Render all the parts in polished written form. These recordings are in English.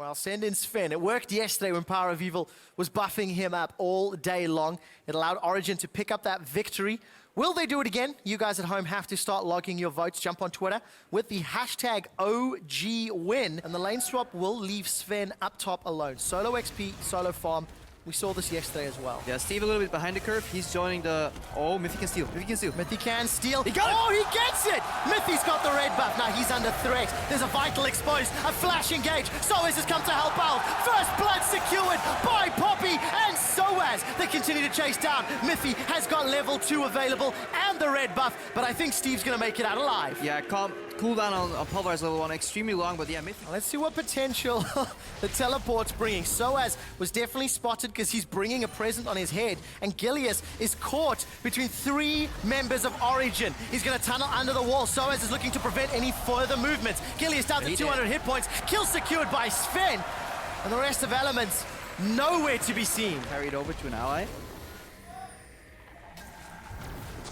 Well, send in Sven. It worked yesterday when Power of Evil was buffing him up all day long. It allowed Origen to pick up that victory. Will they do it again? You guys at home have to start logging your votes. Jump on Twitter with the hashtag OGWin. And the lane swap will leave Sven up top alone. Solo XP, solo farm. We saw this yesterday as well. Yeah, Steve a little bit behind the curve. He's joining the... Oh, Mythy can steal. Mythy can steal. Mythy can steal. He got it! Oh, he gets it! Mythy's got the red buff. Now he's under threat. There's a Vital exposed. A flash engage. Soaz has come to help out. First blood secured by Poppy and Soaz. They continue to chase down. Mythy has got level 2 available and the red buff, but I think Steve's going to make it out alive. Yeah, cooldown on Pulverize level 1 extremely long, but yeah, Mythy. Let's see what potential the teleport's bringing. Soaz was definitely spotted because he's bringing a present on his head, and Gilius is caught between 3 members of Origen. He's going to tunnel under the wall. Soaz is looking to prevent any further movements. Gilius down to 200 hit points. Kill secured by Sven. And the rest of Elements nowhere to be seen. Carried over to an ally.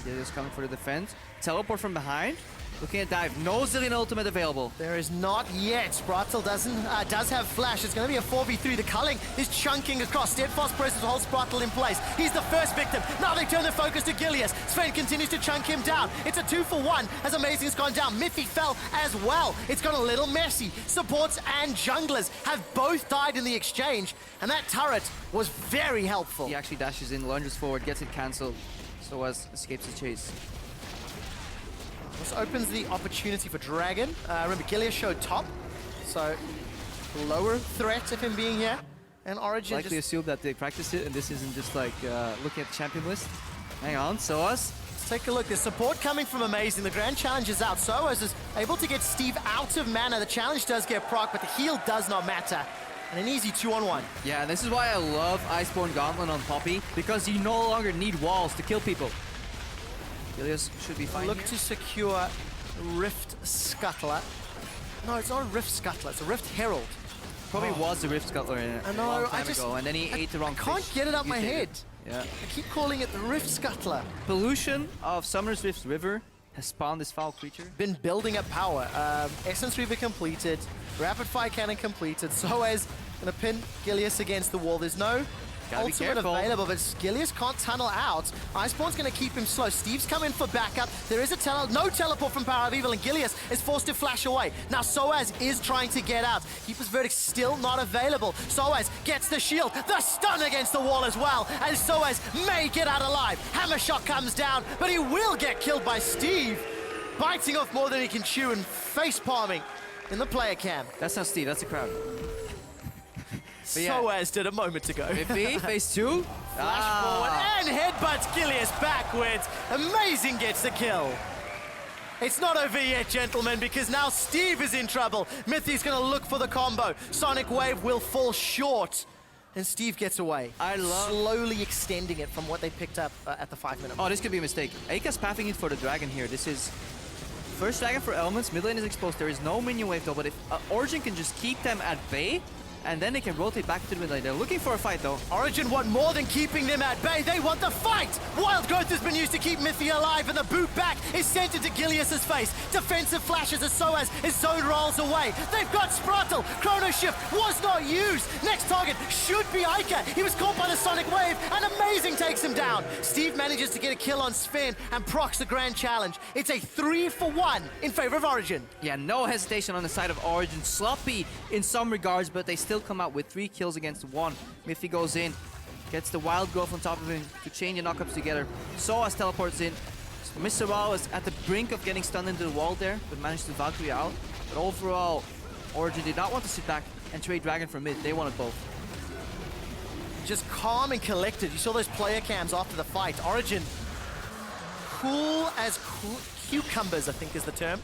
Gilius coming for the defense. Teleport from behind. Looking at dive. No Zillion ultimate available. There is not yet. Spratel does have flash. It's going to be a 4v3. The culling is chunking across. Steadfast presence holds Spratel in place. He's the first victim. Now they turn their focus to Gilius. Sven continues to chunk him down. It's a 2-for-1 as Amazing's gone down. Mythy fell as well. It's got a little messy. Supports and junglers have both died in the exchange, and that turret was very helpful. He actually dashes in, lunges forward, gets it cancelled. Soaz escapes the chase. This opens the opportunity for Dragon. Remember, Gilius showed top, so lower threat of him being here. And Origen likely assume that they practiced it, and this isn't just like looking at the champion list. Hang on, Soaz. Let's take a look. There's support coming from Amazing. The Grand Challenge is out. Soaz is able to get Steve out of mana. The challenge does get proc, but the heal does not matter. And an easy 2-on-1. Yeah, and this is why I love Iceborne Gauntlet on Poppy, because you no longer need walls to kill people. Gilius should be fine. Look here. to secure Rift Scuttler. No, it's not a Rift Scuttler, it's a Rift Herald. Probably was the Rift Scuttler in it I know, a long time ago, and then he ate the wrong fish. I can't get it up my head. Yeah. I keep calling it the Rift Scuttler. Pollution of Summoner's Rift River has spawned this foul creature. Been building up power. Essence Reaver completed, Rapid Fire Cannon completed, Soaz gonna pin Gilius against the wall. There's no ultimate available, but Gilius can't tunnel out. Iceborne's going to keep him slow. Steve's coming for backup. There is a no teleport from Power of Evil, and Gilius is forced to flash away. Now Soaz is trying to get out. Keeper's Verdict still not available. Soaz gets the shield, the stun against the wall as well, and Soaz may get out alive. Hammer Shot comes down, but he will get killed by Steve, biting off more than he can chew and face palming in the player cam. That's not Steve, that's the crowd. Soaz did a moment ago. Miffy, phase 2. Flash forward and headbutts Gilius backwards. Amazing gets the kill. It's not over yet, gentlemen, because now Steve is in trouble. Mythy's going to look for the combo. Sonic Wave will fall short, and Steve gets away. I love slowly extending it from what they picked up at the 5-minute mark. Oh, this could be a mistake. Aka's pathing it for the dragon here. This is first dragon for elements. Mid lane is exposed. There is no minion wave though, but if Origen can just keep them at bay, and then they can rotate back to the mid lane. They're looking for a fight though. Origen want more than keeping them at bay. They want the fight! Wild Growth has been used to keep Mythy alive, and the boot back is sent into Gilius' face. Defensive flashes as Soaz his zone rolls away. They've got Spratel. Chrono Shift was not used. Next target should be Ica. He was caught by the Sonic Wave, and Amazing takes him down. Steve manages to get a kill on Sven and procs the Grand Challenge. It's a 3-for-1 in favor of Origen. Yeah, no hesitation on the side of Origen. Sloppy in some regards, but they still come out with 3 kills against 1. Mythy goes in, gets the Wild Growth on top of him to chain the knockups together. Soaz teleports in. Mr. Raw is at the brink of getting stunned into the wall there, but managed to Valkyrie out. But overall, Origen did not want to sit back and trade Dragon for mid. They wanted both. Just calm and collected. You saw those player cams after the fight. Origen, cool as cucumbers, I think is the term.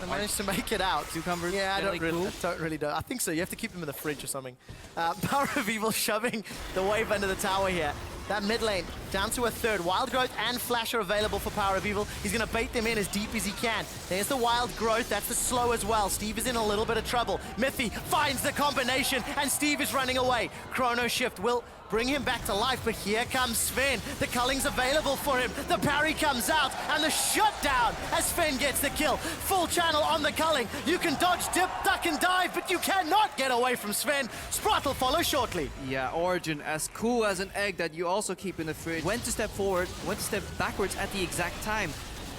They managed to make it out. Cucumbers? Yeah, I don't really know. I think so. You have to keep them in the fridge or something. Power of Evil shoving the wave under the tower here. That mid lane down to a third. Wild Growth and Flash are available for Power of Evil. He's going to bait them in as deep as he can. There's the Wild Growth. That's the slow as well. Steve is in a little bit of trouble. Mythy finds the combination, and Steve is running away. Chrono Shift will bring him back to life, but here comes Sven. The culling's available for him. The parry comes out, and the shutdown as Sven gets the kill. Full channel on the culling. You can dodge, dip, duck, and dive, but you cannot get away from Sven. Sprat will follow shortly. Yeah, Origen, as cool as an egg that you also keep in the fridge. Went to step forward, went to step backwards at the exact time.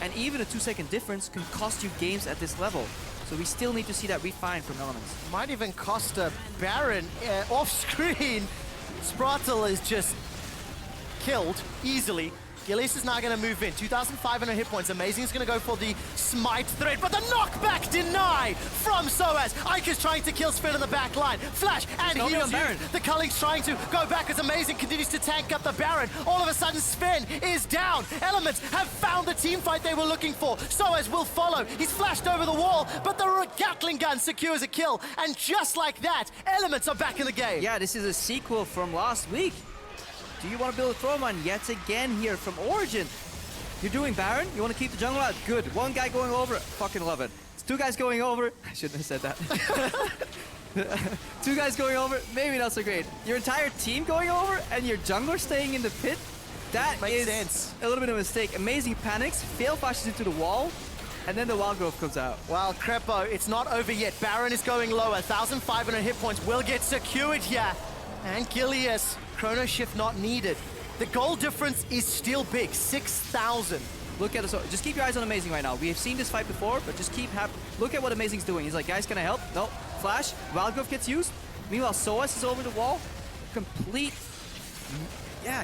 And even a 2-second difference can cost you games at this level. So we still need to see that refine from Elements. Might even cost a Baron off screen. Spratle is just killed easily. Gilius is now going to move in. 2,500 hit points. Amazing is going to go for the smite threat, but the knockback deny from Soaz. Ike is trying to kill Sven on the back line. Flash and heals Baron. The Culling's trying to go back as Amazing continues to tank up the Baron. All of a sudden, Sven is down. Elements have found the team fight they were looking for. Soaz will follow. He's flashed over the wall, but the Gatling gun secures a kill. And just like that, Elements are back in the game. Yeah, this is a sequel from last week. Do you want to build a throw mine yet again here from Origen? You're doing Baron? You want to keep the jungle out? Good. One guy going over. Fucking love it. It's two guys going over. I shouldn't have said that. Two guys going over. Maybe not so great. Your entire team going over and your jungler staying in the pit? That makes sense. A little bit of a mistake. Amazing panics. Fail flashes into the wall. And then the wild growth comes out. Well, Crepo, it's not over yet. Baron is going lower. 1,500 hit points will get secured here. And Gilius, Chrono Shift not needed. The goal difference is still big, 6,000. Look at us. Just keep your eyes on Amazing right now. We have seen this fight before, but just look at what Amazing's doing. He's like, guys, can I help? No. Flash. Wild growth gets used. Meanwhile, Soaz is over the wall. Complete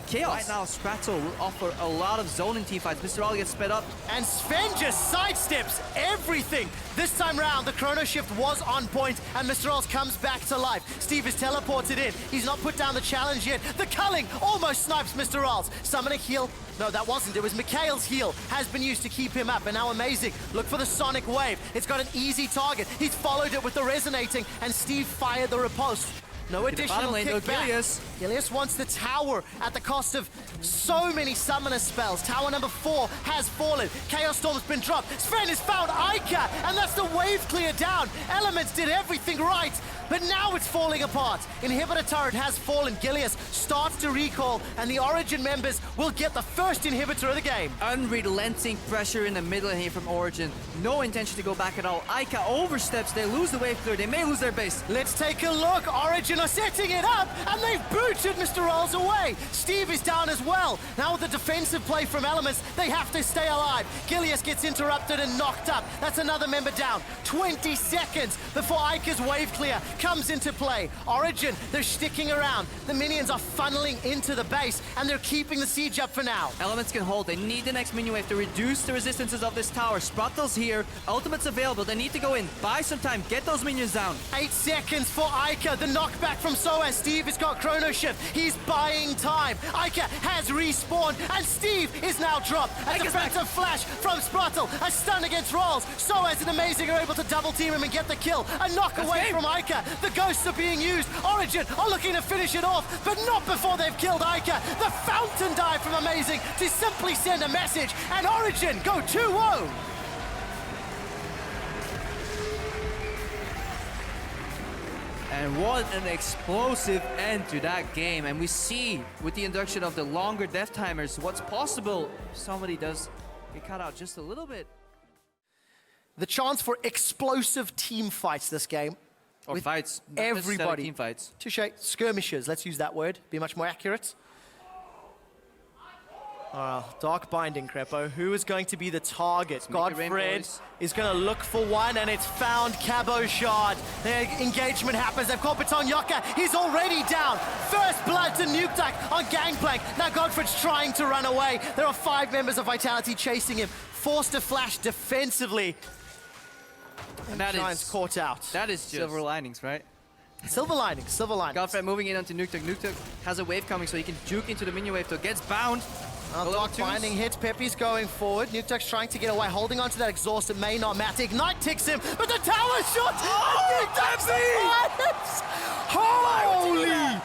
chaos. Right now, Spratle will offer a lot of zoning team fights. Mr. All gets sped up. And Sven just sidesteps everything. This time round, the Chrono Shift was on point, and Mr. Alls comes back to life. Steve is teleported in. He's not put down the challenge yet. The culling almost snipes Mr. Alls. Summon a heal. No, that wasn't. It was Mikhail's heal. Has been used to keep him up, and now Amazing. Look for the Sonic Wave. It's got an easy target. He's followed it with the Resonating, and Steve fired the riposte. No additional kickback. Gilius wants the tower at the cost of so many summoner spells. Tower number 4 has fallen. Chaos Storm's been dropped. Sven has found Ica, and that's the wave clear down. Elements did everything right, but now it's falling apart. Inhibitor turret has fallen. Gilius starts to recall, and the Origen members will get the first inhibitor of the game. Unrelenting pressure in the middle here from Origen. No intention to go back at all. Ica oversteps. They lose the wave clear. They may lose their base. Let's take a look. Origen are setting it up, and they've booted Mr. Rolls away. Steve is down as well. Now with the defensive play from Elements, they have to stay alive. Gilius gets interrupted and knocked up. That's another member down. 20 seconds before Ica's wave clear comes into play. Origen, they're sticking around. The minions are funneling into the base, and they're keeping the siege up for now. Elements can hold. They need the next minion wave to reduce the resistances of this tower. Spratel's here. Ultimate's available. They need to go in. Buy some time. Get those minions down. 8 seconds for Ica. The knockback from Soaz. Steve has got Chrono Shift. He's buying time. Ica has respawned, and Steve is now dropped. A defensive flash from Spratle. A stun against Rolls. Soaz and Amazing are able to double team him and get the kill. A knock away from Ica. The ghosts are being used. Origen are looking to finish it off, but not before they've killed Ica. The fountain dive from Amazing to simply send a message, and Origen go 2-0. And what an explosive end to that game. And we see with the induction of the longer death timers what's possible if somebody does get cut out just a little bit. The chance for explosive team fights this game. Or with fights. Everybody. Team fights. Touche. Skirmishes. Let's use that word. Be much more accurate. Dark Binding, Crepo. Who is going to be the target? Godfred is going to look for one, and it's found Cabo Shard. The engagement happens. They've caught Baton Yoka. He's already down. First blood to Nukeduck on Gangplank. Now Godfred's trying to run away. There are 5 members of Vitality chasing him. Forced to flash defensively. And that is caught out. That is just silver linings, right? Silver linings, silver linings. Godfred moving in onto Nukeduck. Nukeduck has a wave coming, so he can juke into the minion wave. So gets bound. Dark Binding hits. Pepe's going forward. Nukeduck's trying to get away, holding onto that exhaust. It may not matter. Ignite ticks him, but the tower shot! Holy!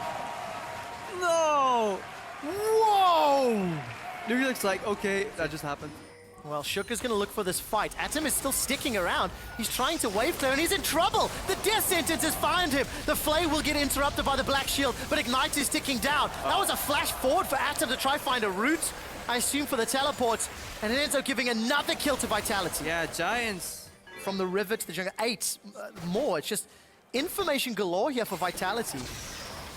No! Whoa! Nukeduck's like, okay, that just happened. Well, Shooker's going to look for this fight. Atom is still sticking around. He's trying to wave clear, and he's in trouble. The death sentence has found him. The flay will get interrupted by the black shield, but Ignite is ticking down. That was a flash forward for Atom to try find a route, I assume, for the teleports, and it ends up giving another kill to Vitality. Yeah, Giants. From the river to the jungle, 8 more. It's just information galore here for Vitality.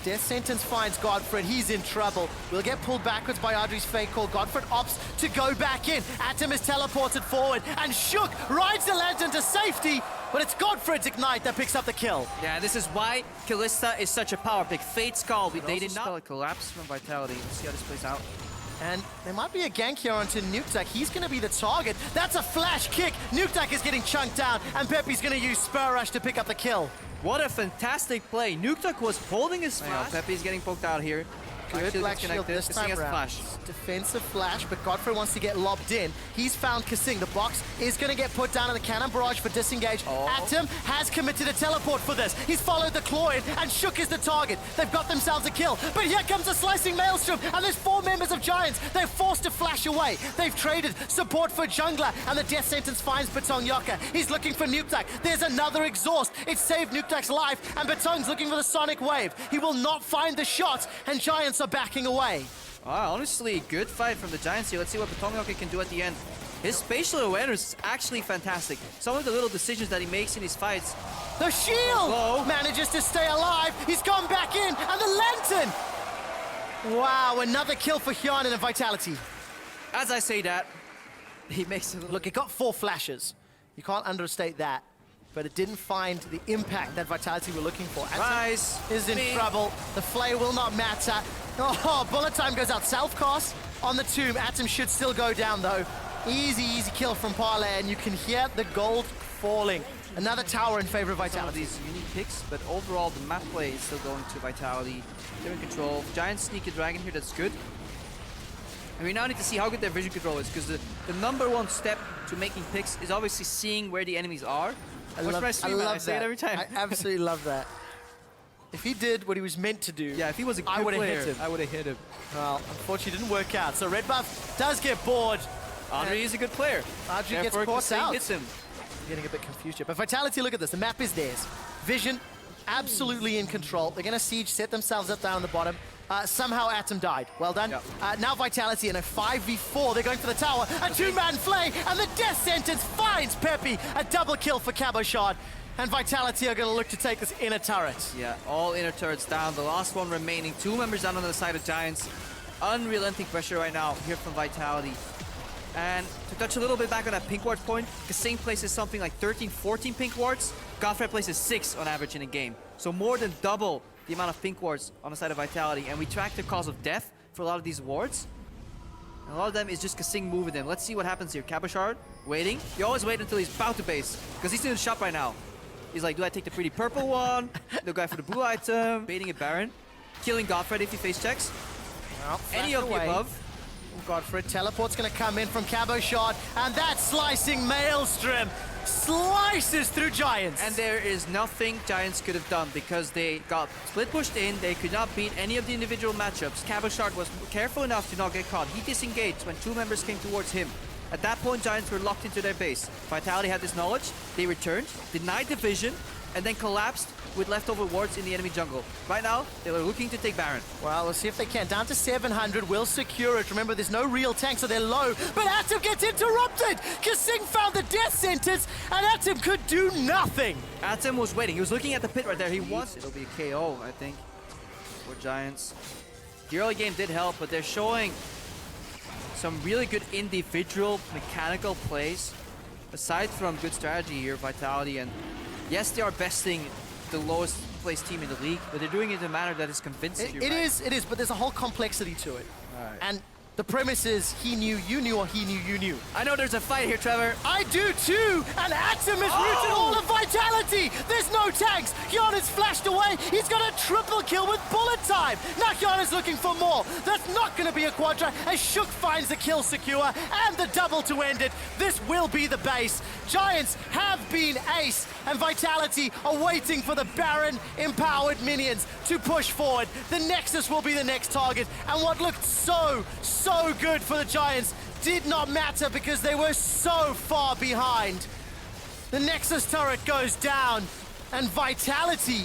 Death Sentence finds Godfred, he's in trouble. We'll get pulled backwards by Audrey's fake call. Godfred opts to go back in. Atom is teleported forward, and Shook rides the lantern to safety, but it's Godfred's Ignite that picks up the kill. Yeah, this is why Kalista is such a power pick. Fate's Call, they did not spell a collapse from Vitality. Let's see how this plays out. And there might be a gank here onto Nukeduck. He's going to be the target. That's a flash kick. Nukeduck is getting chunked down, and Pepe's going to use Spur Rush to pick up the kill. What a fantastic play. Nukeduck was holding his flash. Pepe's getting poked out here. Good black shield this time around. Flash. Defensive flash, but Godfrey wants to get lobbed in. He's found Kasing. The box is going to get put down in the cannon barrage for disengage. Atom has committed a teleport for this. He's followed the claw in, and Shook is the target. They've got themselves a kill, but here comes a slicing maelstrom, and there's 4 members of Giants. They're forced to flash away. They've traded support for jungler, and the death sentence finds Batong Yoka. He's looking for Nukeduck. There's another exhaust. It saved Nukeduck's life, and Batong's looking for the sonic wave. He will not find the shot, and Giants are backing away. Honestly, good fight from the Giants here. Let's see what Batong Yoka can do at the end. His spatial awareness is actually fantastic. Some of the little decisions that he makes in his fights. The shield manages to stay alive. He's gone back in, and the lantern. Wow, another kill for Hyun and a Vitality. As I say that, he makes it. Look, it got 4 flashes. You can't understate that. But it didn't find the impact that Vitality were looking for. Rise is in trouble. The flay will not matter. Oh, bullet time goes out. Self-cast on the tomb. Atom should still go down, though. Easy, easy kill from Parlay, and you can hear the gold falling. Another tower in favor of Vitality. These unique picks, but overall the map play is still going to Vitality. They're in control. Giants sneak a dragon here, that's good. And we now need to see how good their vision control is, because the #1 step to making picks is obviously seeing where the enemies are. I love I say it every time. I absolutely love that. If he did what he was meant to do, yeah, if he was a good player, I would have hit him. Well, unfortunately, it didn't work out. So Red Buff does get bored. Andre is a good player. Andre gets caught out. Hits him. Getting a bit confused here. But Vitality, look at this. The map is theirs. Vision, absolutely in control. They're going to siege, set themselves up down on the bottom. Somehow Atom died. Well done. Yep. Now Vitality in a 5v4. They're going for the tower. A 2-man flay, and the death sentence finds Pepe. A double kill for Cabochard. And Vitality are going to look to take this inner turret. Yeah, all inner turrets down. The last one remaining. 2 members down on the side of Giants. Unrelenting pressure right now here from Vitality. And to touch a little bit back on that pink ward point, Kasing places something like 13, 14 pink wards. Godfred places 6 on average in a game. So more than double the amount of pink wards on the side of Vitality. And we track the cause of death for a lot of these wards. And a lot of them is just Kasing moving them. Let's see what happens here. Cabochard waiting. You always wait until he's about to base, because he's in the shop right now. He's like, do I take the pretty purple one? The guy for the blue item? Baiting a Baron. Killing Godfred if he face checks. Well, any of the above. Godfred teleport's going to come in from Cabochard, and that slicing maelstrom slices through Giants. And there is nothing Giants could have done, because they got split pushed in. They could not beat any of the individual matchups. Cabochard was careful enough to not get caught. He disengaged when 2 members came towards him. At that point, Giants were locked into their base. Vitality had this knowledge. They returned, denied the vision, and then collapsed with leftover wards in the enemy jungle. Right now, they are looking to take Baron. Well, we'll see if they can. Down to 700, will secure it. Remember, there's no real tank, so they're low. But Atom gets interrupted! Kasing found the death sentence, and Atom could do nothing! Atom was waiting. He was looking at the pit right there. He wants. It'll be a KO, I think, for Giants. The early game did help, but they're showing some really good individual mechanical plays. Aside from good strategy here, Vitality, and yes, they are besting the lowest placed team in the league, but they're doing it in a manner that is convincing. It is, but there's a whole complexity to it. Right. And the premise is he knew you knew, or he knew you knew. I know there's a fight here, Trevor. I do too! And Atom has rooted all of Vitality! There's no tanks! Hyun is flashed away! He's got a triple kill with bullet time! Now Hyun is looking for more! That's not going to be a quadra as Shook finds the kill secure and the double to end it. This will be the base. Giants have been ace, and Vitality are waiting for the Baron empowered minions to push forward. The Nexus will be the next target, and what looked so good for the Giants did not matter because they were so far behind. The Nexus turret goes down, and Vitality,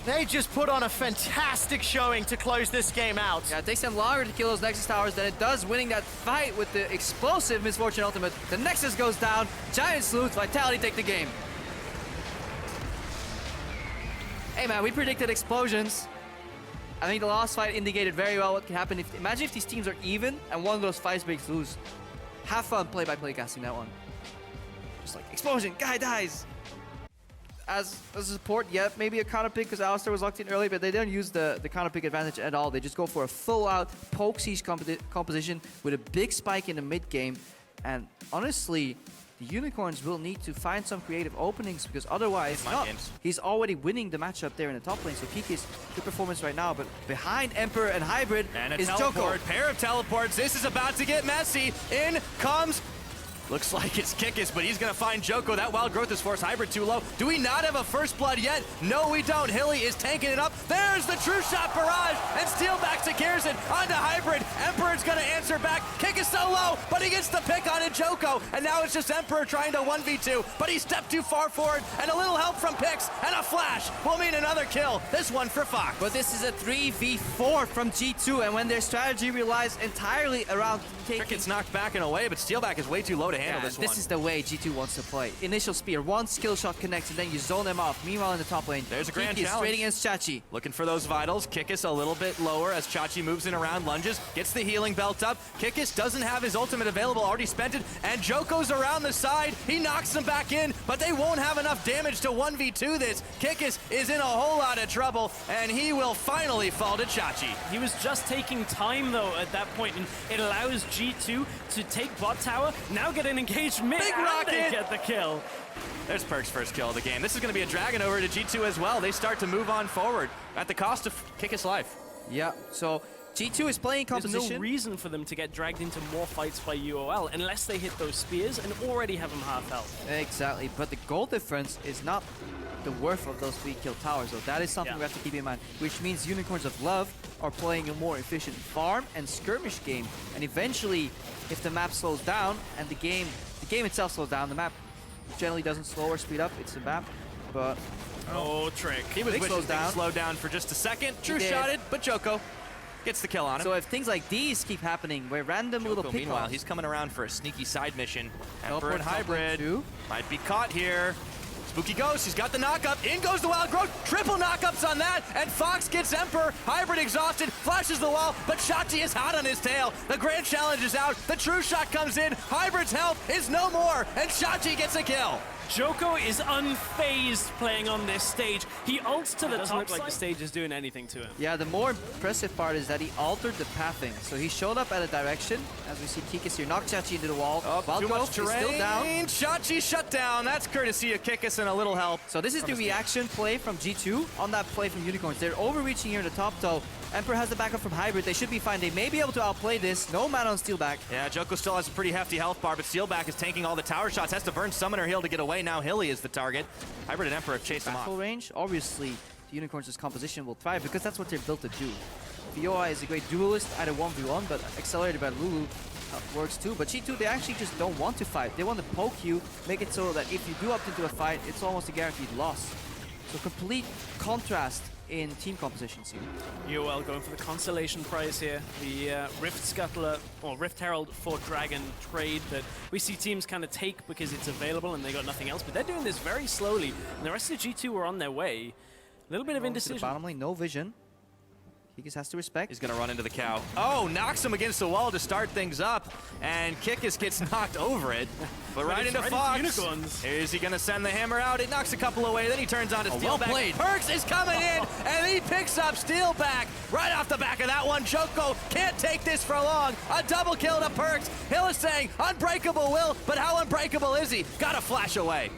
they just put on a fantastic showing to close this game out. Yeah, it takes them longer to kill those Nexus towers than it does winning that fight with the explosive Misfortune ultimate. The Nexus goes down, Giants lose, Vitality take the game. Hey man, we predicted explosions. I think the last fight indicated very well what can happen. Imagine if these teams are even and one of those fights breaks loose. Have fun play-by-play casting that one. Just like, explosion, guy dies. As a support, yeah, maybe a counter pick because Alistar was locked in early, but they don't use the counter pick advantage at all. They just go for a full-out poke siege composition with a big spike in the mid game. And honestly, the Unicorns will need to find some creative openings because otherwise, he's already winning the matchup there in the top lane. So Kiki's good performance right now, but behind Emperor and Hybrid is teleport. Joko. Pair of teleports. This is about to get messy. In comes. Looks like it's Kikis, but he's going to find Joko. That wild growth is forced. Hybrid too low. Do we not have a first blood yet? No, we don't. Hilly is tanking it up. There's the true shot barrage, and Steelback secures it onto Hybrid. Emperor's going to answer back. Kikis so low, but he gets the pick on it, Joko. And now it's just Emperor trying to 1v2, but he stepped too far forward, and a little help from Pix, and a flash will mean another kill. This one for Fox. But this is a 3v4 from G2, and when their strategy relies entirely around taking... Cricket's knocked back and away, but Steelback is way too low to handle this one. This is the way G2 wants to play. Initial spear, one skill shot connects, and then you zone them off. Meanwhile, in the top lane, there's a grand challenge. Straight against Chachi. Looking for those vitals. Kikis a little bit lower as Chachi moves in around, lunges, gets the healing belt up. Kikis doesn't have his ultimate available, already spent it, and Joko's around the side. He knocks them back in, but they won't have enough damage to 1v2 this. Kikis is in a whole lot of trouble, and he will finally fall to Chachi. He was just taking time, though, at that point, and it allows G2 to take bot tower, now get an engaged mid, Big and rocket. they get the kill. There's Perk's first kill of the game. This is going to be a dragon over to G2 as well. They start to move on forward at the cost of Kikis' life. Yeah, so G2 is playing composition. There's no reason for them to get dragged into more fights by UOL unless they hit those spears and already have them half health. Exactly, but the goal difference is not the worth of those 3 kill towers, so that is something we have to keep in mind, which means Unicorns of Love are playing a more efficient farm and skirmish game, and eventually, if the map slows down and the game itself slows down, the map generally doesn't slow or speed up, it's a map, but... Oh, trick. He was wishing things slowed down for just a second. True shotted, but Joko gets the kill on him. So if things like these keep happening, where random Joko, little pick meanwhile, he's coming around for a sneaky side mission. Emperor and Hybrid might be caught here. Spooky Ghost, he's got the knockup. In goes the Wild Growth. Triple knockups on that. And Fox gets Emperor. Hybrid exhausted. Flashes the wall. But Chachi is hot on his tail. The grand challenge is out. The true shot comes in. Hybrid's health is no more. And Chachi gets a kill. Joko is unfazed playing on this stage. He ults to the top look like the stage is doing anything to him. Yeah, the more impressive part is that he altered the pathing. So he showed up at a direction, as we see Kikis here, knock Chachi into the wall. Too much terrain. Is still down. Chachi shut down. That's courtesy of Kikis and a little help. So this is the reaction play from G2 on that play from Unicorns. They're overreaching here in the top though. Emperor has the backup from Hybrid. They should be fine. They may be able to outplay this. No mana on Steelback. Yeah, Joko still has a pretty hefty health bar, but Steelback is tanking all the tower shots. Has to burn Summoner Heal to get away. Now Hilly is the target. Hybrid and Emperor have chased him off. Full range, obviously, the Unicorns' composition will thrive because that's what they're built to do. VOI is a great duelist, either 1v1, but accelerated by Lulu works too. But G2, they actually just don't want to fight. They want to poke you, make it so that if you do opt into a fight, it's almost a guaranteed loss. So complete contrast in team compositions here. UOL going for the consolation prize here. The Rift Scuttler, or Rift Herald for Dragon trade that we see teams kind of take because it's available and they got nothing else, but they're doing this very slowly, and the rest of G2 were on their way. A little bit of indecision. To the bottom lane, no vision. Kikis has to respect. He's going to run into the cow. Oh, knocks him against the wall to start things up. And Kikis gets knocked over it. But right into Fox. Unicorns. Is he going to send the hammer out? It knocks a couple away. Then he turns on to Steelback. Well played. Perks is coming in. And he picks up Steelback. Right off the back of that one. Joko can't take this for long. A double kill to Perks. Hill is saying unbreakable will. But how unbreakable is he? Got to flash away.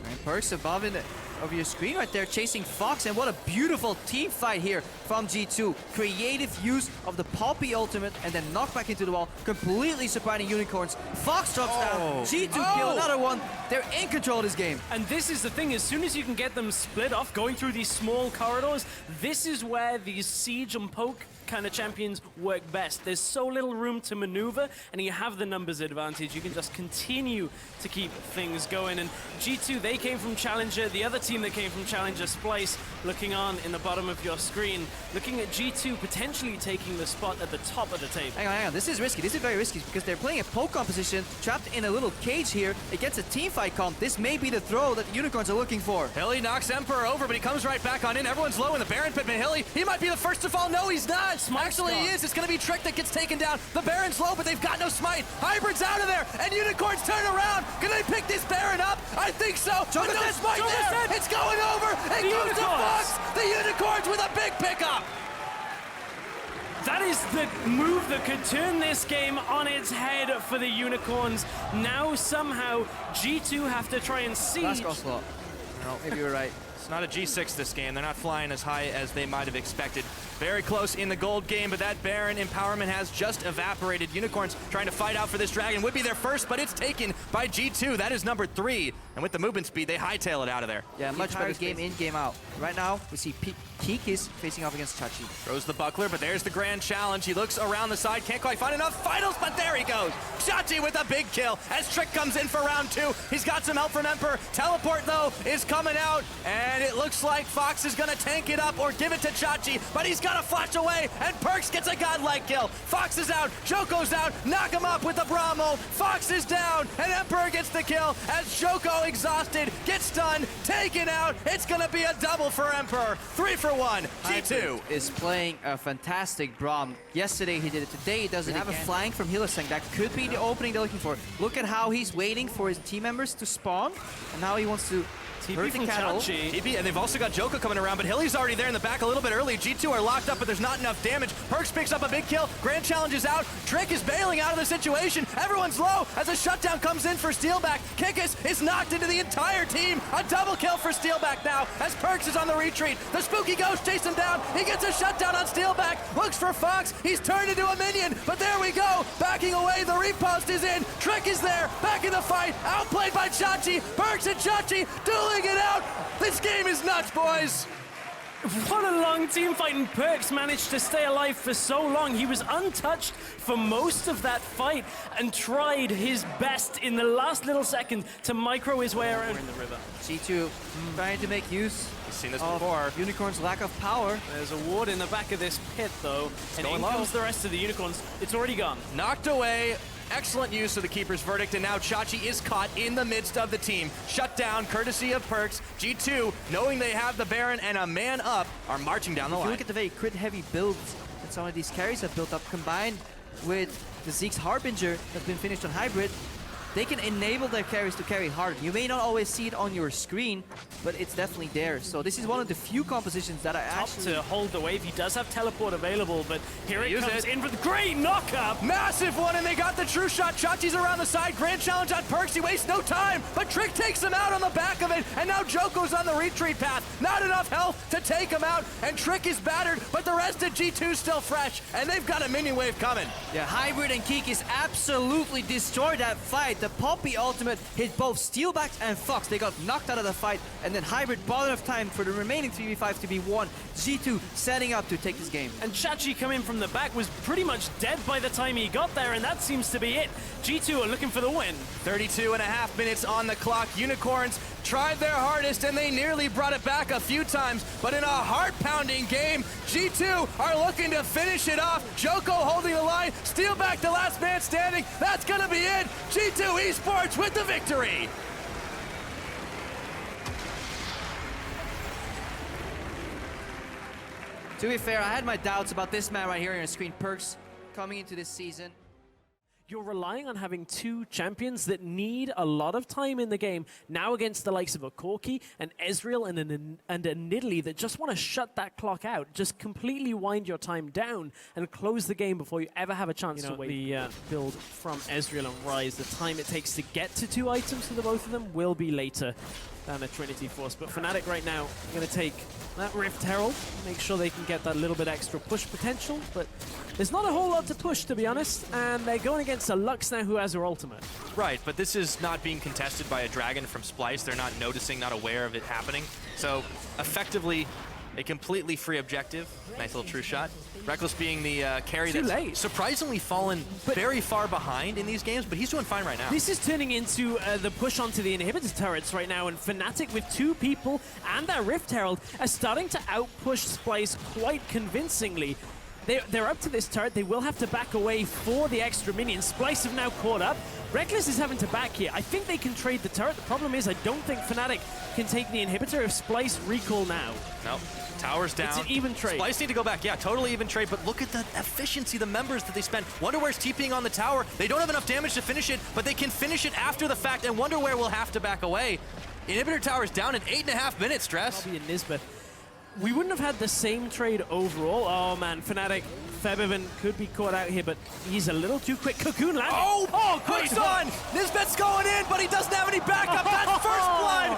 And Perks above in of your screen right there, chasing Fox, and what a beautiful team fight here from G2. Creative use of the Poppy ultimate, and then knocked back into the wall, completely surprising Unicorns. Fox drops down, G2 kill another one. They're in control of this game. And this is the thing, as soon as you can get them split off, going through these small corridors, this is where these siege and poke kind of champions work best. There's so little room to maneuver, and you have the numbers advantage. You can just continue to keep things going. And G2, they came from Challenger. The other team that came from Challenger, Splyce, looking on in the bottom of your screen, looking at G2 potentially taking the spot at the top of the table. Hang on. This is risky. This is very risky because they're playing a poke composition, trapped in a little cage here against a team fight comp. This may be the throw that the Unicorns are looking for. Hilly knocks Emperor over, but he comes right back on in. Everyone's low in the Baron pit, but Hilly, he might be the first to fall. No, he's not. Actually, he is. It's going to be Trick that gets taken down. The Baron's low, but they've got no smite. Hybrid's out of there, and Unicorns turn around. Can they pick this Baron up? I think so. But no smite there. It's going over. It goes to Fox. The Unicorns with a big pickup. That is the move that could turn this game on its head for the Unicorns. Now somehow G2 have to try and siege. Last call slot. No, maybe you're right. It's not a G6 this game. They're not flying as high as they might have expected. Very close in the gold game, but that Baron empowerment has just evaporated. Unicorns trying to fight out for this dragon. Would be their first, but it's taken by G2. That is number 3. And with the movement speed, they hightail it out of there. Yeah, much better game in, game out. Right now, we see Kikis facing off against Chachi. Throws the buckler, but there's the grand challenge. He looks around the side, can't quite find enough finals, but there he goes. Chachi with a big kill as Trick comes in for round 2. He's got some help from Emperor. Teleport, though, is coming out, and it looks like Fox is going to tank it up or give it to Chachi, but he's got to flash away, and Perks gets a godlike kill. Fox is out, Joko's out, knock him up with the Brahmo. Fox is down, and Emperor gets the kill as Joko, exhausted, gets stunned, taken out. It's going to be a double for Emperor. 3 for 1. G2 is playing a fantastic Braum. Yesterday he did it, today he does it. Have a flank from Hylissang. That could be the opening they're looking for. Look at how he's waiting for his team members to spawn, and now he wants to hurt the cattle. TP, and they've also got Joko coming around, but Hilly's already there in the back a little bit early. G2 are locked up, but there's not enough damage. Perks picks up a big kill. Grand challenge is out. Trick is bailing out of the situation. Everyone's low as a shutdown comes in for Steelback. Kikis is knocked into the entire team. A double kill for Steelback now as Perks is on the retreat. The Spooky Ghost chase him down. He gets a shutdown on Steelback. Looks for Fox. He's turned into a minion, but there we go. Backing away. The repost is in. Trick is there. Back in the fight. Outplayed by Chachi. Perks and Chachi dueling it out. This game is nuts, boys. What a long team fight, and Perks managed to stay alive for so long. He was untouched for most of that fight and tried his best in the last little second to micro his way around in the river. G2 trying to make use We've seen this before. Unicorn's lack of power. There's a ward in the back of this pit, though, and in comes the rest of the Unicorns. It's already gone. Knocked away. Excellent use of the Keeper's Verdict, and now Chachi is caught in the midst of the team. Shut down, courtesy of Perks. G2, knowing they have the Baron and a man up, are marching down the If line. you look at the very crit-heavy builds that some of these carries have built up, combined with the Zeke's Harbinger that's been finished on Hybrid, they can enable their carries to carry hard. You may not always see it on your screen, but it's definitely there. So this is one of the few compositions that are actually to hold the wave. He does have teleport available, but here it comes in for the great knockup. Massive one, and they got the true shot. Chachi's around the side. Grand challenge on Perks. He wastes no time, but Trick takes him out on the back of it, and now Joko's on the retreat path. Not enough health to take him out, and Trick is battered, but the rest of G2's still fresh, and they've got a minion wave coming. Yeah, Hybrid and Kikis absolutely destroyed that fight. The Poppy ultimate hit both Steelbacks and Fox. They got knocked out of the fight, and then Hybrid bought enough time for the remaining 3v5 to be won. G2 setting up to take this game. And Chachi coming from the back was pretty much dead by the time he got there, and that seems to be it. G2 are looking for the win. 32.5 minutes on the clock. Unicorns tried their hardest, and they nearly brought it back a few times, but in a heart-pounding game, G2 are looking to finish it off. Joko holding the line. Steelback, the last man standing. That's going to be it. G2 Esports with the victory. To be fair, I had my doubts about this man right here on your screen, Perks, coming into this season. You're relying on having two champions that need a lot of time in the game, now against the likes of a Corki, an Ezreal, and a Nidalee that just want to shut that clock out, just completely wind your time down and close the game before you ever have a chance to wait. The build from Ezreal and Ryze, the time it takes to get to 2 items for the both of them will be later. than a Trinity Force. But Fnatic right now going to take that Rift Herald, make sure they can get that little bit extra push potential. But there's not a whole lot to push, to be honest, and they're going against a Lux now who has her ultimate. Right, but this is not being contested by a Dragon from Splyce. They're not noticing, not aware of it happening. So effectively, a completely free objective. Nice little true shot. Reckless being the carry that's surprisingly fallen very far behind in these games, but he's doing fine right now. This is turning into the push onto the inhibitor turrets right now, and Fnatic with 2 people and that Rift Herald are starting to outpush Splyce quite convincingly. They're up to this turret. They will have to back away for the extra minions. Splyce have now caught up. Reckless is having to back here. I think they can trade the turret. The problem is I don't think Fnatic can take the inhibitor if Splyce recall now. Nope. Tower's down. It's an even trade. Splyce need to go back. Yeah, totally even trade, but look at the efficiency, the members that they spent. Wonderware's TPing on the tower. They don't have enough damage to finish it, but they can finish it after the fact, and Wonderware will have to back away. Inhibitor tower's down in 8.5 minutes, Stress. Probably a Nisbeth. We wouldn't have had the same trade overall. Oh man, Fnatic, Febiven could be caught out here, but he's a little too quick. Cocoon landing. Oh, quick on! Nisbeth's going in, but he doesn't have any backup. That's first blood!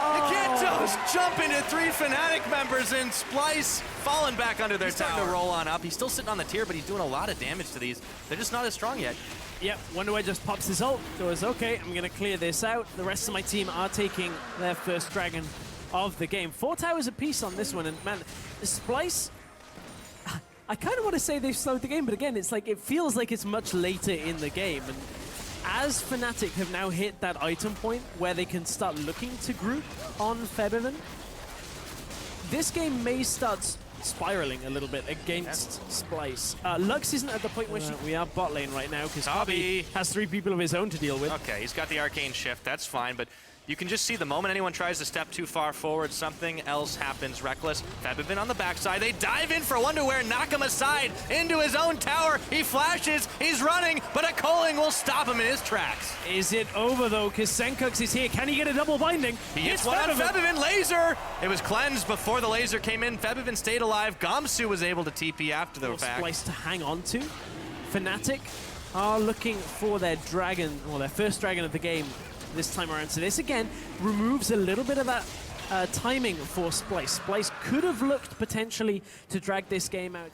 You can't just jump into 3 Fnatic members, and Splyce falling back under their tower. Starting to roll on up. He's still sitting on the tier, but he's doing a lot of damage to these. They're just not as strong yet. Yep, Wonderware just pops his ult. Goes, okay, I'm going to clear this out. The rest of my team are taking their first dragon of the game. 4 towers apiece on this one, and man, Splyce, I kind of want to say they've slowed the game, but again, it's like it feels like it's much later in the game. And as Fnatic have now hit that item point where they can start looking to group on Febiven, this game may start spiraling a little bit against Splyce. Lux isn't at the point where we are bot lane right now because Hobby has 3 people of his own to deal with. Okay, he's got the arcane shift, that's fine, but you can just see the moment anyone tries to step too far forward, something else happens. Reckless, Febiven on the backside. They dive in for Wonderware, knock him aside into his own tower. He flashes, he's running, but a Culling will stop him in his tracks. Is it over though? Because Senkux is here. Can he get a double binding? He hits one on Febiven. Laser! It was cleansed before the laser came in. Febiven stayed alive. Gamsu was able to TP after the fact. Splyce to hang on to. Fnatic are looking for their dragon, or their first dragon of the game this time around. So this again removes a little bit of that timing for Splyce. Splyce could have looked potentially to drag this game out.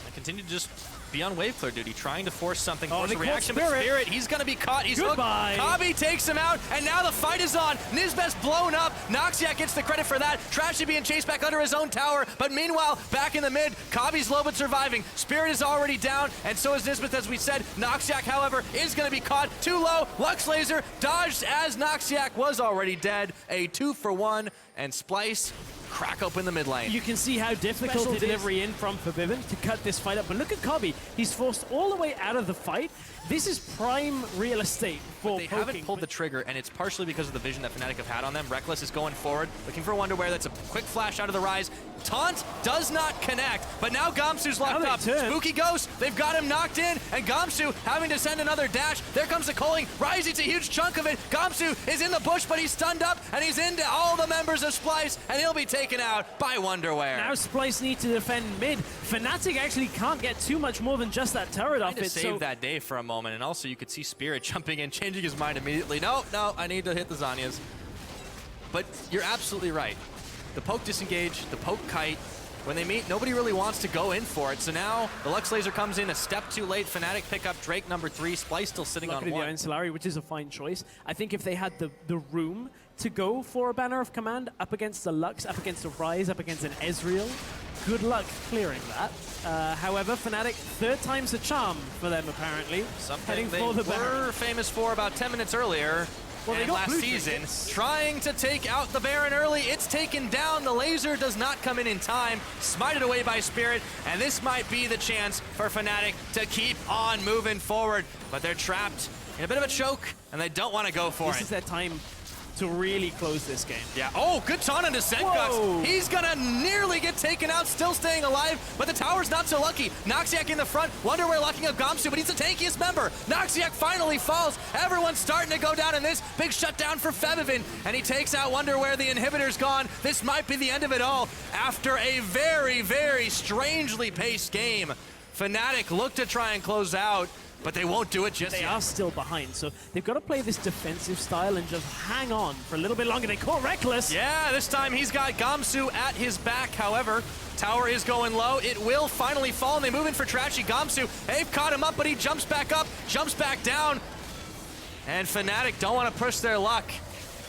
I continue to just be on wave clear duty, trying to force something, force a reaction, Spirit. but Spirit, he's gonna be caught, he's Goodbye. hooked. Kabi takes him out, and now the fight is on. Nisbeth's blown up, Noxiac gets the credit for that. Trashy being chased back under his own tower, but meanwhile, back in the mid, Kabi's low but surviving. Spirit is already down, and so is Nisbeth, as we said. Noxiac, however, is gonna be caught too low. Lux Laser dodged as Noxiac was already dead. A 2-for-1, and Splyce crack open the mid lane. You can see how difficult the delivery in from Febiven to cut this fight up. But look at Kabi. He's forced all the way out of the fight. This is prime real estate for They haven't pulled the trigger, and it's partially because of the vision that Fnatic have had on them. Reckless is going forward, looking for Wonderware. That's a quick flash out of the Rise. Taunt does not connect, but now Gamsu's locked up. Spooky Ghost, they've got him knocked in, and Gamsu having to send another dash. There comes the Culling. Rise eats a huge chunk of it. Gamsu is in the bush, but he's stunned up, and he's into all the members of Splyce, and he'll be taken out by Wonderware. Now Splyce need to defend mid. Fnatic actually can't get too much more than just that turret off it. Save that day for a moment, and also you could see Spirit jumping in, changing his mind immediately. No, I need to hit the Zanyas. But you're absolutely right. The poke disengage, the poke kite, when they meet, nobody really wants to go in for it. So now the Lux Laser comes in a step too late. Fnatic pick up Drake number 3. Splyce still sitting on 1. Solari, which is a fine choice. I think if they had the room to go for a Banner of Command up against the Lux, up against a Rise, up against an Ezreal, good luck clearing that. However, Fnatic, 3rd time's a charm for them, apparently. Something they were famous for about 10 minutes earlier. Well, and last season, trying to take out the Baron early. It's taken down. The laser does not come in time. Smited away by Spirit, and this might be the chance for Fnatic to keep on moving forward. But they're trapped in a bit of a choke, and they don't want to go for it. This is their time to really close this game. Yeah. Oh, good taunt into Senkux. He's gonna nearly get taken out, still staying alive, but the tower's not so lucky. Noxiac in the front, Wonderware locking up Gamsu, but he's the tankiest member. Noxiac finally falls. Everyone's starting to go down in this. Big shutdown for Febiven, and he takes out Wonderware. The inhibitor's gone. This might be the end of it all after a very, very strangely paced game. Fnatic look to try and close out, but they won't do it just They yet. are still behind, so they've got to play this defensive style and just hang on for a little bit longer. They caught Reckless. Yeah, this time he's got Gamsu at his back. However, tower is going low. It will finally fall, and they move in for Trashy. Gamsu, they've caught him up, but he jumps back up, jumps back down. And Fnatic don't want to push their luck.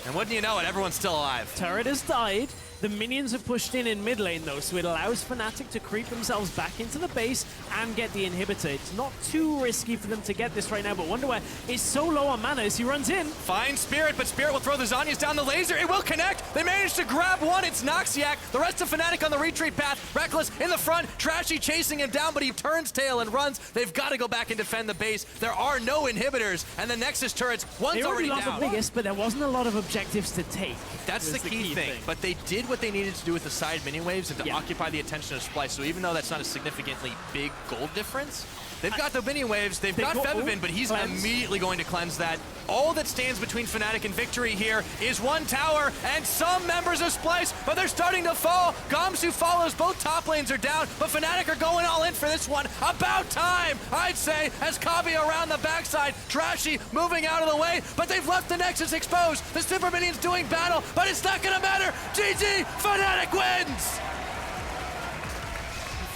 And wouldn't you know it, everyone's still alive. Turret has died. The minions have pushed in mid lane though, so it allows Fnatic to creep themselves back into the base and get the inhibitor. It's not too risky for them to get this right now, but Wonderwear is so low on mana as he runs in. Finds Spirit, but Spirit will throw the Zhonya's down the laser. It will connect. They managed to grab one. It's Noxiac. The rest of Fnatic on the retreat path. Reckless in the front. Trashy chasing him down, but he turns tail and runs. They've got to go back and defend the base. There are no inhibitors, and the Nexus turrets, one's They already already lost down. the biggest, but there wasn't a lot of objectives to take. That's the was key thing. But they did what they needed to do with the side mini waves and to occupy the attention of Splyce. So even though that's not a significantly big gold difference, they've got the mini waves, they've got Fevivin, but he's immediately going to cleanse that. All that stands between Fnatic and victory here is one tower and some members of Splyce, but they're starting to fall. Gamsu follows, both top lanes are down, but Fnatic are going all in for this one. About time, I'd say, as Kabi around the backside. Trashy moving out of the way, but they've left the Nexus exposed. The Super Minions doing battle, but it's not gonna matter. GG, Fnatic wins!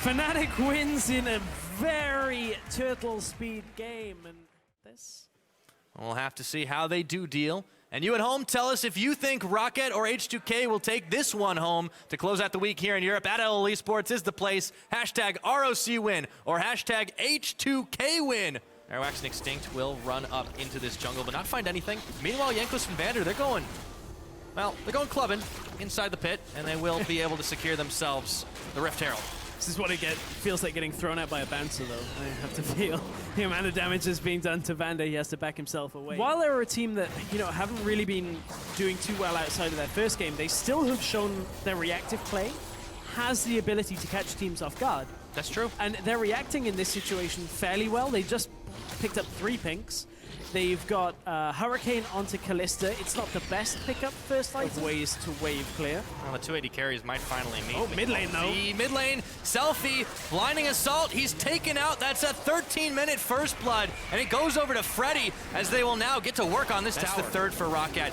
Fnatic wins in a very turtle speed game, and this... We'll have to see how they do deal. And you at home, tell us if you think ROCCAT or H2K will take this one home to close out the week here in Europe. At UOL Esports is the place. Hashtag ROC win or hashtag H2K win. Airwax and Extinct will run up into this jungle, but not find anything. Meanwhile, Jankos and Vander, they're going clubbing inside the pit, and they will be able to secure themselves the Rift Herald. This is what it feels like getting thrown out by a bouncer, though. I have to feel the amount of damage that's being done to Vander. He has to back himself away. While they're a team that, haven't really been doing too well outside of their first game, they still have shown their reactive play has the ability to catch teams off guard. That's true. And they're reacting in this situation fairly well. They just picked up 3 pinks. They've got Hurricane onto Callista. It's not the best pickup first item. Ways to wave clear. Well, the 280 carries might finally meet. Oh, mid lane though. The mid lane, Selfie, blinding assault. He's taken out. That's a 13-minute first blood, and it goes over to Freddy as they will now get to work on this tower. That's the third for ROCCAT.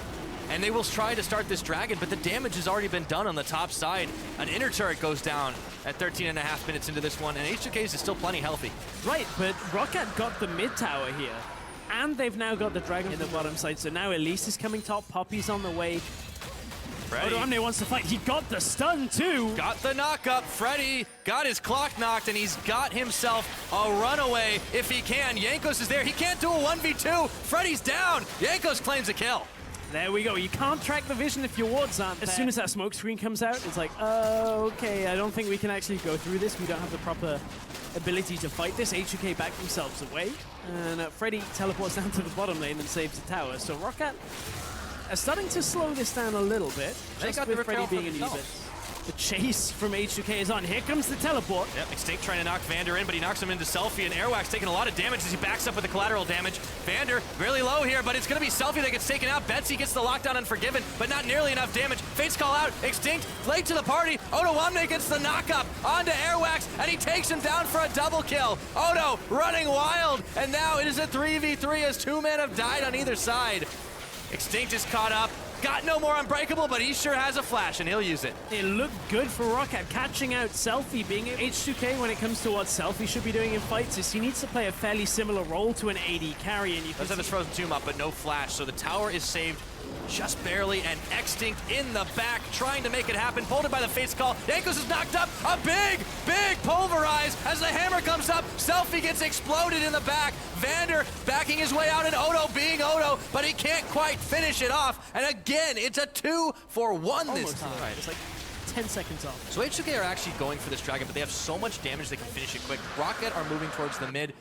And they will try to start this dragon, but the damage has already been done on the top side. An inner turret goes down at 13.5 minutes into this one, and H2K's is still plenty healthy. Right, but ROCCAT got the mid tower here. And they've now got the dragon in the bottom side, so now Elise is coming top, Poppy's on the way. Freddy Odoamne wants to fight. He got the stun too. Got the knock up. Freddy got his clock knocked, and he's got himself a runaway if he can. Jankos is there. He can't do a 1v2. Freddy's down. Jankos claims a kill. There we go. You can't track the vision if your wards aren't there. As soon as that smoke screen comes out, it's like, okay, I don't think we can actually go through this. We don't have the proper ability to fight this. H2K back themselves away. And Freddy teleports down to the bottom lane and saves the tower. So ROCCAT are starting to slow this down a little bit. They Just got with the Freddy being repel an The chase from H2K is on. Here comes the teleport. Yep, Extinct trying to knock Vander in, but he knocks him into Selfie, and Airwax taking a lot of damage as he backs up with the collateral damage. Vander really low here, but it's going to be Selfie that gets taken out. Betsy gets the lockdown Unforgiven, but not nearly enough damage. Fates call out. Extinct late to the party. Odoamne gets the knock-up onto Airwax, and he takes him down for a double kill. Odo running wild, and now it is a 3v3 as 2 men have died on either side. Extinct is caught up. Got no more Unbreakable, but he sure has a flash, and he'll use it. It looked good for ROCCAT, catching out Selfie. Being H2K when it comes to what Selfie should be doing in fights is he needs to play a fairly similar role to an AD carry. And you does have his Frozen Tomb up, but no flash, so the tower is saved just barely, and Extinct in the back trying to make it happen. Pulled it by the Fates call. Jankos is knocked up. A big pulverize as the hammer comes up. Selfie gets exploded in the back. Vander backing his way out, and Odo being Odo, but he can't quite finish it off. And again, it's a 2-for-1 this time. Right, it's like 10 seconds off. So H2K are actually going for this dragon, but they have so much damage they can finish it quick. ROCCAT are moving towards the mid,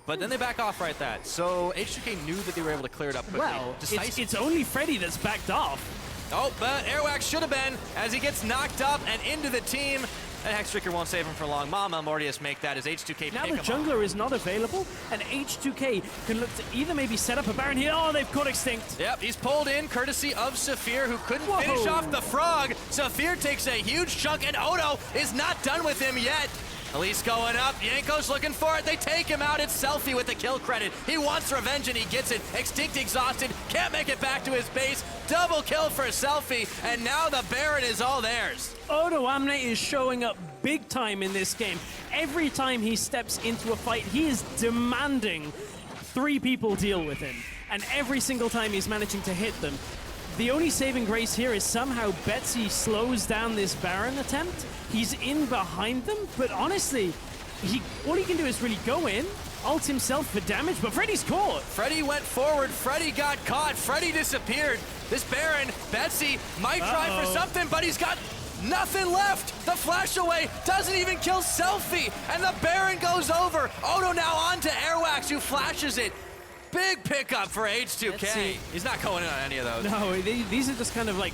but then they back off right that. So H2K knew that they were able to clear it up quickly. Well, it's only Freddy that's backed off. Oh, but Airwax should have been as he gets knocked up and into the team. And Hextrictor won't save him for long. Mama Mortius make that as H2K now pick the him jungler up. is not available, and H2K can look to either maybe set up a Baron here. Oh, they've caught Extinct. Yep, he's pulled in courtesy of Saphir, who couldn't finish off the frog. Saphir takes a huge chunk, and Odo is not done with him yet. Elise going up, Yanko's looking for it, they take him out, it's Selfie with the kill credit. He wants revenge and he gets it. Extinct exhausted, can't make it back to his base. Double kill for Selfie, and now the Baron is all theirs. Odoamne is showing up big time in this game. Every time he steps into a fight, he is demanding 3 people deal with him. And every single time he's managing to hit them. The only saving grace here is somehow Betsy slows down this Baron attempt. He's in behind them, but honestly, all he can do is really go in, ult himself for damage, but Freddy's caught. Freddy went forward, Freddy got caught, Freddy disappeared. This Baron, Betsy, might try for something, but he's got nothing left. The flash away doesn't even kill Selfie, and the Baron goes over. Odo now on to Airwax, who flashes it. Big pickup for H2K. He's not going in on any of those. No, these are just kind of like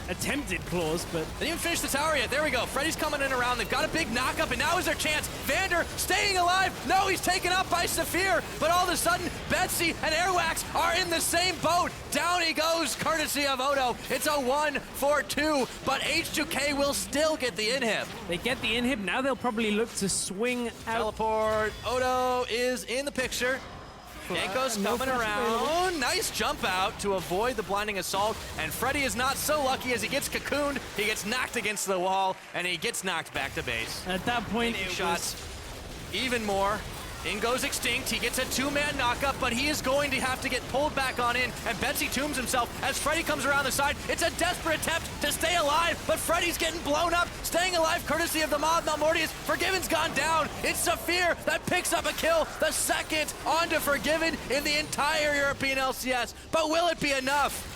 attempted claws, but... They didn't even finish the tower yet. There we go. Freddy's coming in around. They've got a big knockup, and now is their chance. Vander staying alive. No, he's taken out by Saphir, but all of a sudden, Betsy and Airwax are in the same boat. Down he goes, courtesy of Odo. It's a 1-4-2, but H2K will still get the inhib. They get the inhib. Now they'll probably look to swing out. Teleport. Odo is in the picture. Yanko's coming around. Nice jump out to avoid the blinding assault. And Freddy is not so lucky as he gets cocooned. He gets knocked against the wall, and he gets knocked back to base. At that point, it shots even more. In goes Extinct. He gets a 2-man knockup, but he is going to have to get pulled back on in. And Betsy tombs himself as Freddy comes around the side. It's a desperate attempt to stay alive, but Freddy's getting blown up. Staying alive courtesy of the Mob. Malmortius. Forgiven's gone down. It's Saphir that picks up a kill. The second onto Forgiven in the entire European LCS. But will it be enough?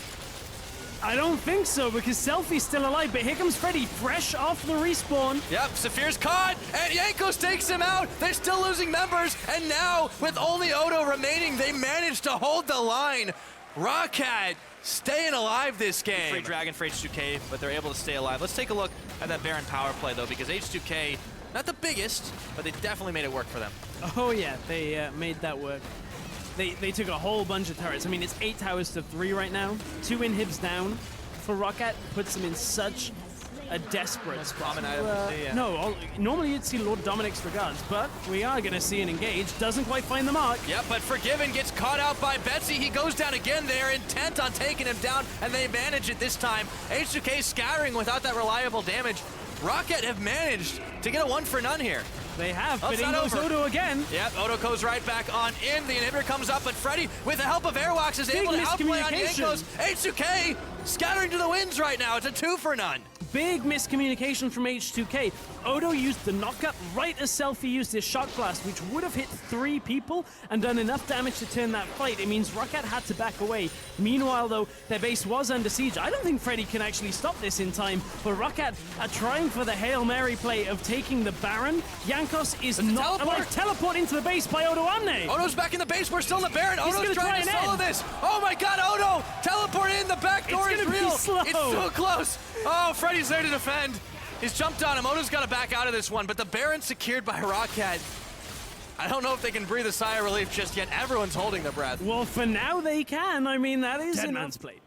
I don't think so, because Selfie's still alive, but here comes Freddy, fresh off the respawn. Yep, Saphir's caught, and Yankos takes him out. They're still losing members, and now, with only Odo remaining, they managed to hold the line. ROCCAT staying alive this game. Free Dragon for H2K, but they're able to stay alive. Let's take a look at that Baron power play, though, because H2K, not the biggest, but they definitely made it work for them. Oh, yeah, they made that work. They took a whole bunch of turrets. I mean, it's 8 towers to 3 right now. 2 inhibs down for ROCCAT puts them in such a desperate spot. No, normally you'd see Lord Dominic's regards, but we are going to see an engage. Doesn't quite find the mark. Yep, but Forgiven gets caught out by Betsy. He goes down again. They're intent on taking him down, and they manage it this time. H2K scattering without that reliable damage. ROCCAT have managed to get a 1-for-none here. They have, but in goes Odo again. Yep, Odo goes right back on in. The inhibitor comes up, but Freddy, with the help of Airwax, is able to outplay on Yankos. H2K scattering to the winds right now. It's a 2-for-none. Big miscommunication from H2K. Odo used the knockup right as Selfie used his shock blast, which would have hit 3 people and done enough damage to turn that fight. It means ROCCAT had to back away. Meanwhile, though, their base was under siege. I don't think Freddy can actually stop this in time, but ROCCAT are trying for the Hail Mary play of taking the Baron. Yankos is not alive. Teleport into the base by Odoamne. Odo's back in the base. We're still in the Baron. Odo's trying to solo this. Oh my god, Odo! Teleport in. The back door is real. It's so close. Oh, Freddy's there to defend. He's jumped on him. Odo's got to back out of this one, but the Baron secured by ROCCAT. I don't know if they can breathe a sigh of relief just yet. Everyone's holding their breath. Well, for now they can. I mean, that is Dead man's plate.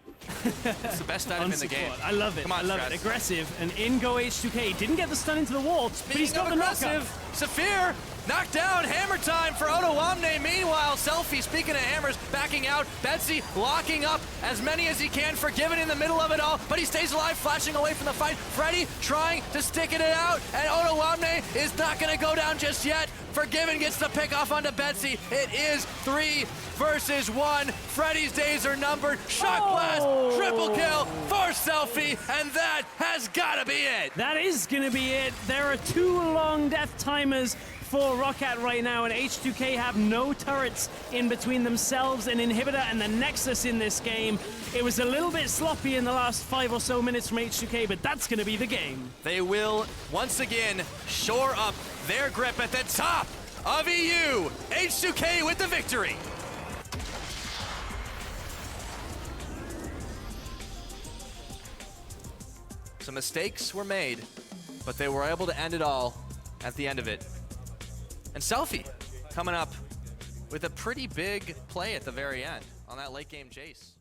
It's the best item in the game. I love it. Come on, I love it. Aggressive. And in go H2K. Didn't get the stun into the wall, but he's got the knockup. Saphir knocked down. Hammer time for Odoamne. Meanwhile, Selfie, speaking of hammers, backing out. Betsy locking up as many as he can. Forgiven in the middle of it all, but he stays alive, flashing away from the fight. Freddy trying to stick it out, and Odoamne is not going to go down just yet. Forgiven gets the pick off onto Betsy. It is 3 versus 1. Freddy's days are numbered. Shock blast, triple kill for Selfie, and that has got to be it. That is going to be it. There are 2 long death timers for ROCCAT right now, and H2K have no turrets in between themselves and Inhibitor and the Nexus in this game. It was a little bit sloppy in the last 5 or so minutes from H2K, but that's going to be the game. They will once again shore up their grip at the top of EU. H2K with the victory. Some mistakes were made, but they were able to end it all at the end of it. And Selfie coming up with a pretty big play at the very end on that late game Jace.